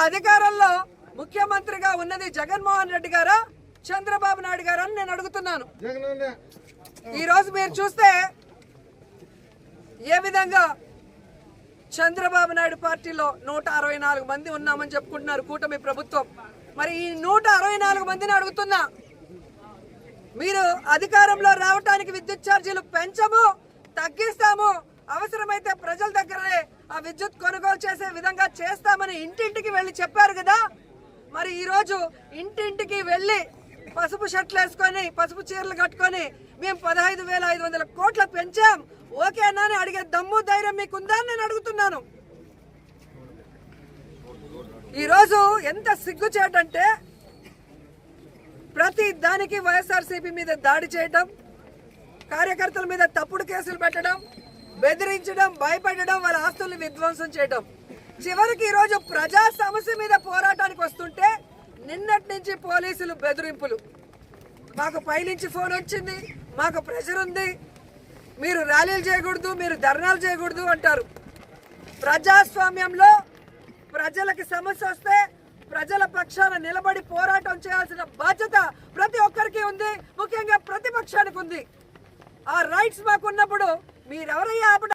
అధికారంలో ముఖ్యమంత్రిగా ఉన్నది జగన్మోహన్ రెడ్డి గారా చంద్రబాబు నాయుడు గారా అని నేను అడుగుతున్నాను. ఈ రోజు మీరు చూస్తే ఏ విధంగా చంద్రబాబు నాయుడు పార్టీలో 164 మంది ఉన్నామని చెప్పుకుంటున్నారు కూటమి ప్రభుత్వం. మరి ఈ 164 మందిని అడుగుతున్నా, మీరు అధికారంలో రావడానికి విద్యుత్ ఛార్జీలు పెంచము, తగ్గిస్తాము, అవసరమైతే ప్రజల దగ్గరే ఆ విద్యుత్ కొనుగోలు చేసే విధంగా చేస్తామని ఇంటింటికి వెళ్ళి చెప్పారు కదా. మరి ఈ రోజు ఇంటింటికి వెళ్ళి పసుపు షర్ట్లు వేసుకొని పసుపు చీరలు కట్టుకొని మేము 15,500 కోట్ల పెంచాం ఓకేనా అని అడిగే దమ్ము ధైర్యం మీకుందా అని నేను అడుగుతున్నాను. ఈరోజు ఎంత సిగ్గుచేటంటే ప్రతి దానికి వైఎస్ఆర్సీపీ మీద దాడి చేయడం, కార్యకర్తల మీద తప్పుడు కేసులు పెట్టడం, బెదిరించడం, భయపెట్టడం, వాళ్ళ ఆస్తుల్ని విధ్వంసం చేయడం. చివరికి ఈరోజు ప్రజా సమస్య మీద పోరాటానికి వస్తుంటే నిన్నటి నుంచి పోలీసులు బెదిరింపులు. మాకు పైనుంచి ఫోన్ వచ్చింది, మాకు ప్రెషర్ ఉంది, మీరు ర్యాలీలు చేయకూడదు, మీరు ధర్నాలు చేయకూడదు అంటారు. ప్రజాస్వామ్యంలో ప్రజలకి సమస్య వస్తే ప్రజల పక్షాన నిలబడి పోరాటం చేయాల్సిన బాధ్యత ప్రతి ఒక్కరికి ఉంది, ముఖ్యంగా ప్రతిపక్షానికి ఉంది. ఆ రైట్స్ మాకున్నప్పుడు మీరెవరయ్యా